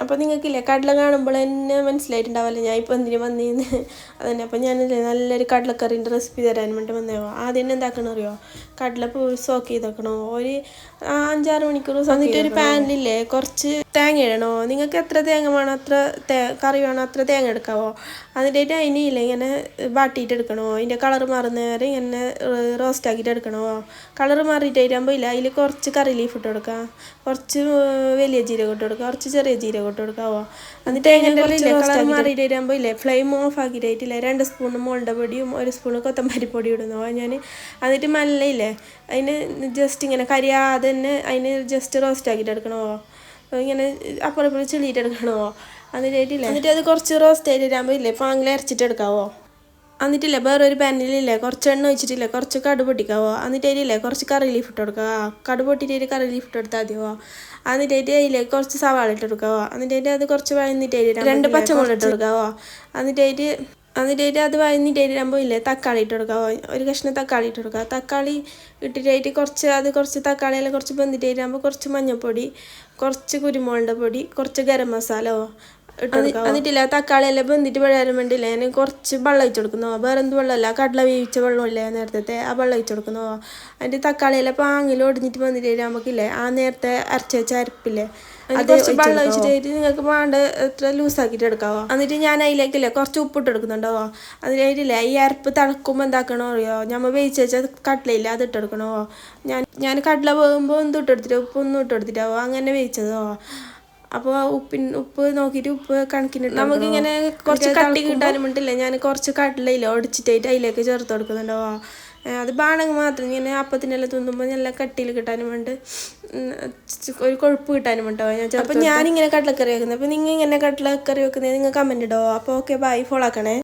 അപ്പോൾ നിങ്ങൾക്കില്ലേ കടല കാണുമ്പോൾ തന്നെ മനസ്സിലായിട്ടുണ്ടാവില്ല ഞാൻ ഇപ്പോൾ എന്തിനു വന്നേന്ന്. അതന്നെ. അപ്പോൾ ഞാനില്ലേ നല്ലൊരു കടലക്കറീൻ്റെ റെസിപ്പി തരാൻ വേണ്ടി വന്നേവോ. ആദ്യം തന്നെ എന്താക്കണം അറിയോ, കടല സോക്ക് ചെയ്ത് വെക്കണോ ഒരു 5-6 മണിക്കൂർ. എന്നിട്ട് ഒരു പാനിലില്ലേ കുറച്ച് തേങ്ങ ഇടണോ. നിങ്ങൾക്ക് എത്ര തേങ്ങ വേണോ അത്ര കറി വേണോ അത്ര തേങ്ങ എടുക്കാവോ. അതിൻ്റെ അതിനില്ലേ ഇങ്ങനെ വാട്ടിയിട്ട് എടുക്കണോ. അതിൻ്റെ കളർ മാറുന്ന നേരം ഇങ്ങനെ റോസ്റ്റ് ആക്കിയിട്ട് എടുക്കണോ. കളർ മാറിയിട്ട് ആകുമ്പോൾ ഇല്ല അതിൽ കുറച്ച് കറി ലീഫ് ഇട്ട് കൊടുക്കുക, കുറച്ച് വലിയ ജീരകം ഇട്ട് കൊടുക്കുക, കുറച്ച് ചെറിയ ജീരകം ഇട്ട് കൊടുക്കാവോ. എന്നിട്ട് അതിൻ്റെ കളർ മാറിയിട്ട് വരുമ്പോൾ ഇല്ലേ ഫ്ലെയിം ഓഫ് ആക്കിയിട്ടില്ലേ 2 സ്പൂൺ മുളക് പൊടിയും 1 സ്പൂൺ കൊത്തമ്പരി പൊടി ഇടുന്നോ ഞാൻ. എന്നിട്ട് മല്ലയില്ലേ അതിന് ജസ്റ്റ് ഇങ്ങനെ കരിയാതെ തന്നെ അതിന് ജസ്റ്റ് റോസ്റ്റ് ആക്കിയിട്ട് എടുക്കണോ. ഇങ്ങനെ അപ്പുറം ഇപ്പുറം ചെളിയിട്ട് എടുക്കണോ. എന്നിട്ട് അത് കുറച്ച് റോസ്റ്റ് ആയിട്ട് ഇല്ലേ പാങ്ങിൽ അരച്ചിട്ട് എടുക്കാവോ. എന്നിട്ടില്ലേ വേറൊരു പാനിലില്ലേ കുറച്ച് എണ്ണ ഒഴിച്ചിട്ടില്ലേ കുറച്ച് കടുക് പൊട്ടിക്കാവോ. എന്നിട്ട് അതിലില്ലേ കുറച്ച് കറി ലീഫ് ഇട്ട് കൊടുക്കുക. കടുക് പൊട്ടിയിട്ട് കറി ലീഫ് ഇട്ട് കൊടുത്താൽ മതിയോ. എന്നിട്ട് അതിൽ കുറച്ച് സവാള ഇട്ട് കൊടുക്കാവോ. എന്നിട്ട് അത് കുറച്ച് വഴന്നിട്ട് 2 പച്ചമുളക് ഇട്ട് കൊടുക്കാവോ. എന്നിട്ട് അത് വഴന്നിട്ട് വരുമ്പോൾ ഇല്ലേ തക്കാളി ഇട്ട് കൊടുക്കാവോ. ഒരു കഷ്ണം തക്കാളി ഇട്ട് കൊടുക്കുക. തക്കാളി ഇട്ടിട്ട് കുറച്ച് തക്കാളിയെല്ലാം കുറച്ച് വെന്തിട്ട് വരുമ്പോൾ കുറച്ച് മഞ്ഞൾപ്പൊടി, കുറച്ച് കുരുമുളക് പൊടി, കുറച്ച് ഗരം മസാല എന്നിട്ടില്ല തക്കാളി എല്ലാം വെന്തിട്ട് വരാൻ വേണ്ടിയില്ലേ ഞാൻ കുറച്ച് വെള്ളം ഒഴിച്ച് കൊടുക്കുന്നോ. വേറെ എന്ത് വെള്ളമല്ല കടല വേവിച്ച വെള്ളമില്ലേ നേരത്തെ ആ വെള്ളം ഒഴിച്ച് കൊടുക്കുന്നോ. അതിൻ്റെ തക്കാളിയെല്ലാം പാങ്ങിൽ ഒടിഞ്ഞിട്ട് വന്നിട്ട് നമുക്കില്ലേ ആ നേരത്തെ അരച്ച് വെച്ച അരപ്പില്ലേ അത് കുറച്ച് വെള്ളം ഒഴിച്ചിട്ട് നിങ്ങൾക്ക് വേണ്ട എത്ര ലൂസാക്കിയിട്ട് എടുക്കാവോ. എന്നിട്ട് ഞാൻ അതിലേക്കില്ലേ കുറച്ച് ഉപ്പിട്ട് എടുക്കുന്നുണ്ടോ. അതിനായിട്ടില്ലേ ഈ അരപ്പ് തിളക്കുമ്പോൾ എന്താക്കണോ അറിയോ, നമ്മൾ വേവിച്ച് വെച്ച കടലയില്ലേ അത് ഇട്ടെടുക്കണോ. ഞാൻ കടല പോകുമ്പോൾ ഒന്നും ഇട്ടെടുത്തിട്ടോ ഉപ്പൊന്നും ഇട്ടെടുത്തിട്ടാവോ അങ്ങനെ വേവിച്ചതോ. അപ്പോൾ ഉപ്പ് നോക്കിയിട്ട് ഉപ്പ് കണക്കിന് നമുക്കിങ്ങനെ കുറച്ച് കട്ടി കിട്ടാനും വേണ്ടിയില്ലേ ഞാൻ കുറച്ച് കടലയില്ല ഒടിച്ചിട്ടായിട്ട് അതിലേക്ക് ചേർത്ത് കൊടുക്കുന്നുണ്ടോ. അത് ബാണെങ്കിൽ മാത്രം ഇങ്ങനെ അപ്പത്തിനെല്ലാം തിന്നുമ്പോൾ നല്ല കട്ടിയിൽ കിട്ടാനും വേണ്ടി ഒരു കൊഴുപ്പ് കിട്ടാനും വേണ്ടോ ഞാൻ. അപ്പോൾ ഞാനിങ്ങനെ കടലക്കറി വെക്കുന്നത്. അപ്പോൾ നിങ്ങൾ ഇങ്ങനെ കടലക്കറി വെക്കുന്നത് നിങ്ങൾ കമൻറ്റ് ഇടോ. അപ്പോൾ ഓക്കെ ബൈ, ഫോളോ ആക്കണേ.